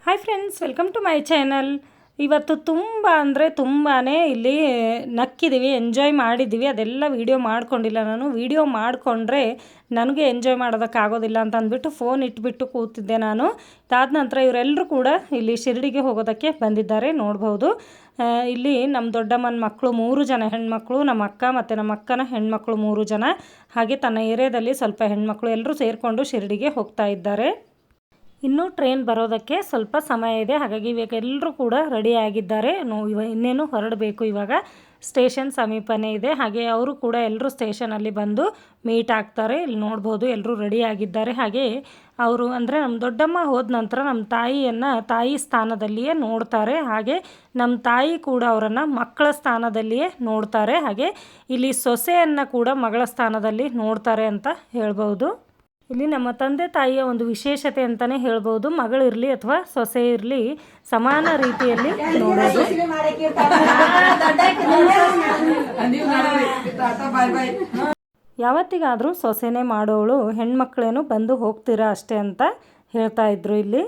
Hi friends, welcome to my channel. ಇವತ್ತು ತುಂಬ ಅಂದರೆ ತುಂಬಾ ಇಲ್ಲಿ ನಕ್ಕಿದ್ದೀವಿ, ಎಂಜಾಯ್ ಮಾಡಿದ್ದೀವಿ. ಅದೆಲ್ಲ ವೀಡಿಯೋ ಮಾಡ್ಕೊಂಡಿಲ್ಲ. ನಾನು ವೀಡಿಯೋ ಮಾಡಿಕೊಂಡ್ರೆ ನನಗೆ ಎಂಜಾಯ್ ಮಾಡೋದಕ್ಕಾಗೋದಿಲ್ಲ ಅಂತ ಅಂದ್ಬಿಟ್ಟು ಫೋನ್ ಇಟ್ಬಿಟ್ಟು ಕೂತಿದ್ದೆ ನಾನು. ಅದಾದ ನಂತರ ಇವರೆಲ್ಲರೂ ಕೂಡ ಇಲ್ಲಿ ಶಿರಡಿಗೆ ಹೋಗೋದಕ್ಕೆ ಬಂದಿದ್ದಾರೆ, ನೋಡ್ಬೋದು. ಇಲ್ಲಿ ನಮ್ಮ ದೊಡ್ಡಮ್ಮನ ಮಕ್ಕಳು 3 ಜನ ಹೆಣ್ಮಕ್ಳು, ನಮ್ಮ ಅಕ್ಕ ಮತ್ತು ನಮ್ಮ ಅಕ್ಕನ ಹೆಣ್ಮಕ್ಳು 3 ಜನ, ಹಾಗೆ ತನ್ನ ಏರಿಯಾದಲ್ಲಿ ಸ್ವಲ್ಪ ಹೆಣ್ಮಕ್ಳು ಎಲ್ಲರೂ ಸೇರಿಕೊಂಡು ಶಿರಡಿಗೆ ಹೋಗ್ತಾ ಇದ್ದಾರೆ. ಇನ್ನೂ ಟ್ರೈನ್ ಬರೋದಕ್ಕೆ ಸ್ವಲ್ಪ ಸಮಯ ಇದೆ, ಹಾಗಾಗಿ ಇವಾಗ ಎಲ್ಲರೂ ಕೂಡ ರೆಡಿ ಆಗಿದ್ದಾರೆ. ಇನ್ನೇನು ಹೊರಡಬೇಕು. ಇವಾಗ ಸ್ಟೇಷನ್ ಸಮೀಪನೇ ಇದೆ. ಹಾಗೆ ಅವರು ಕೂಡ ಎಲ್ಲರೂ ಸ್ಟೇಷನಲ್ಲಿ ಬಂದು ಮೀಟ್ ಆಗ್ತಾರೆ. ಇಲ್ಲಿ ನೋಡ್ಬೋದು ಎಲ್ಲರೂ ರೆಡಿ ಆಗಿದ್ದಾರೆ. ಹಾಗೆ ಅವರು ಅಂದರೆ ನಮ್ಮ ದೊಡ್ಡಮ್ಮ ಹೋದ ನಂತರ ನಮ್ಮ ತಾಯಿಯನ್ನು ತಾಯಿ ಸ್ಥಾನದಲ್ಲಿಯೇ ನೋಡ್ತಾರೆ. ಹಾಗೆ ನಮ್ಮ ತಾಯಿ ಕೂಡ ಅವರನ್ನು ಮಕ್ಕಳ ಸ್ಥಾನದಲ್ಲಿಯೇ ನೋಡ್ತಾರೆ. ಹಾಗೆ ಇಲ್ಲಿ ಸೊಸೆಯನ್ನು ಕೂಡ ಮಗಳ ಸ್ಥಾನದಲ್ಲಿ ನೋಡ್ತಾರೆ ಅಂತ ಹೇಳ್ಬೋದು. ಇಲ್ಲಿ ನಮ್ಮ ತಂದೆ ತಾಯಿಯ ಒಂದು ವಿಶೇಷತೆ ಅಂತಲೇ ಹೇಳ್ಬೋದು. ಮಗಳಿರಲಿ ಅಥವಾ ಸೊಸೆ ಇರಲಿ ಸಮಾನ ರೀತಿಯಲ್ಲಿ ನೋಡೋದು. ಯಾವತ್ತಿಗಾದರೂ ಸೊಸೆನೇ ಮಾಡೋಳು, ಹೆಣ್ಮಕ್ಳೇನು ಬಂದು ಹೋಗ್ತೀರಾ ಅಷ್ಟೇ ಅಂತ ಹೇಳ್ತಾ ಇದ್ರು. ಇಲ್ಲಿ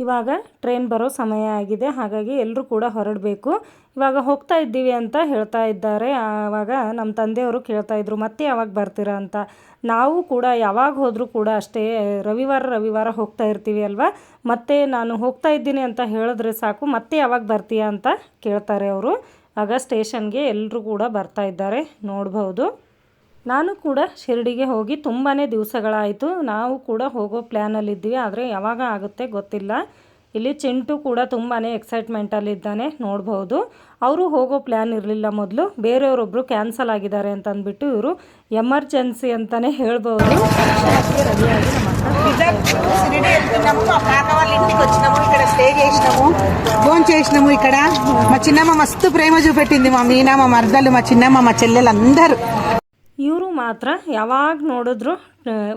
ಇವಾಗ ಟ್ರೈನ್ ಬರೋ ಸಮಯ ಆಗಿದೆ, ಹಾಗಾಗಿ ಎಲ್ಲರೂ ಕೂಡ ಹೊರಡಬೇಕು. ಇವಾಗ ಹೋಗ್ತಾ ಇದ್ದೀವಿ ಅಂತ ಹೇಳ್ತಾ ಇದ್ದಾರೆ. ಆವಾಗ ನಮ್ಮ ತಂದೆಯವರು ಕೇಳ್ತಾ ಇದ್ರು, ಮತ್ತೆ ಯಾವಾಗ ಬರ್ತೀರಾ ಅಂತ. ನಾವು ಕೂಡ ಯಾವಾಗ ಹೋದರೂ ಕೂಡ ಅಷ್ಟೇ, ರವಿವಾರ ಹೋಗ್ತಾ ಇರ್ತೀವಿ ಅಲ್ವಾ. ಮತ್ತೆ ನಾನು ಹೋಗ್ತಾ ಇದ್ದೀನಿ ಅಂತ ಹೇಳಿದ್ರೆ ಸಾಕು, ಮತ್ತೆ ಯಾವಾಗ ಬರ್ತೀಯಾ ಅಂತ ಕೇಳ್ತಾರೆ ಅವರು. ಆಗ ಸ್ಟೇಷನ್ಗೆ ಎಲ್ಲರೂ ಕೂಡ ಬರ್ತಾ ಇದ್ದಾರೆ, ನೋಡ್ಬೋದು. ನಾನು ಕೂಡ ಶಿರಡಿಗೆ ಹೋಗಿ ತುಂಬಾ ದಿವಸಗಳಾಯಿತು. ನಾವು ಕೂಡ ಹೋಗೋ ಪ್ಲ್ಯಾನಲ್ಲಿದ್ದೀವಿ, ಆದರೆ ಯಾವಾಗ ಆಗುತ್ತೆ ಗೊತ್ತಿಲ್ಲ. ಇಲ್ಲಿ ಚಿಂಟು ಕೂಡ ತುಂಬಾ ಎಕ್ಸೈಟ್ಮೆಂಟಲ್ಲಿದ್ದಾನೆ, ನೋಡ್ಬೋದು. ಅವರು ಹೋಗೋ ಪ್ಲ್ಯಾನ್ ಇರಲಿಲ್ಲ ಮೊದಲು, ಬೇರೆಯವರೊಬ್ಬರು ಕ್ಯಾನ್ಸಲ್ ಆಗಿದ್ದಾರೆ ಅಂತ ಅಂದ್ಬಿಟ್ಟು ಇವರು ಎಮರ್ಜೆನ್ಸಿ ಅಂತಲೇ ಹೇಳ್ಬೋದು. ఫోన్ చేసినాము ఇక్కడ. మా చిన్నమ్మ మస్తు ప్రేమ చూపెట్టింది. మా మీనా, మా మరదలు, మా చిన్నమ్మ, మా చెల్లెలు అందరూ. ಇವರು ಮಾತ್ರ ಯಾವಾಗ ನೋಡಿದ್ರು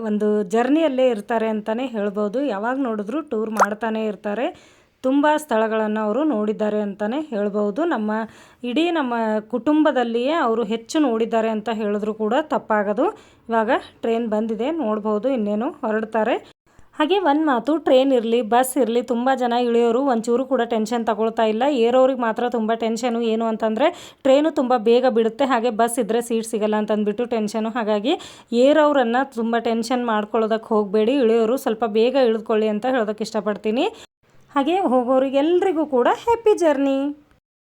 ಒಂದು ಜರ್ನಿಯಲ್ಲೇ ಇರ್ತಾರೆ ಅಂತಲೇ ಹೇಳ್ಬೋದು. ಯಾವಾಗ ನೋಡಿದ್ರು ಟೂರ್ ಮಾಡ್ತಾನೆ ಇರ್ತಾರೆ. ತುಂಬ ಸ್ಥಳಗಳನ್ನು ಅವರು ನೋಡಿದ್ದಾರೆ ಅಂತಲೇ ಹೇಳ್ಬೋದು. ನಮ್ಮ ಕುಟುಂಬದಲ್ಲಿಯೇ ಅವರು ಹೆಚ್ಚು ನೋಡಿದ್ದಾರೆ ಅಂತ ಹೇಳಿದ್ರು ಕೂಡ ತಪ್ಪಾಗೋದು. ಇವಾಗ ಟ್ರೈನ್ ಬಂದಿದೆ, ನೋಡ್ಬೋದು. ಇನ್ನೇನು ಹೊರಡ್ತಾರೆ. ಹಾಗೆ ಒಂದು ಮಾತು, ಟ್ರೈನ್ ಇರಲಿ ಬಸ್ ಇರಲಿ ತುಂಬ ಜನ ಇಳಿಯೋರು ಒಂಚೂರು ಕೂಡ ಟೆನ್ಷನ್ ತಗೊಳ್ತಾ ಇಲ್ಲ. ಏರೋರಿಗೆ ಮಾತ್ರ ತುಂಬ ಟೆನ್ಷನು. ಏನು ಅಂತಂದರೆ ಟ್ರೈನು ತುಂಬ ಬೇಗ ಬಿಡುತ್ತೆ, ಹಾಗೆ ಬಸ್ ಇದ್ದರೆ ಸೀಟ್ ಸಿಗಲ್ಲ ಅಂತಂದ್ಬಿಟ್ಟು ಟೆನ್ಷನು. ಹಾಗಾಗಿ ಏರೋರನ್ನು ತುಂಬ ಟೆನ್ಷನ್ ಮಾಡ್ಕೊಳ್ಳೋದಕ್ಕೆ ಹೋಗಬೇಡಿ, ಇಳಿಯೋರು ಸ್ವಲ್ಪ ಬೇಗ ಇಳಿದುಕೊಳ್ಳಿ ಅಂತ ಹೇಳೋದಕ್ಕೆ ಇಷ್ಟಪಡ್ತೀನಿ. ಹಾಗೆ ಹೋಗೋರಿಗೆಲ್ರಿಗೂ ಕೂಡ ಹ್ಯಾಪಿ ಜರ್ನಿ.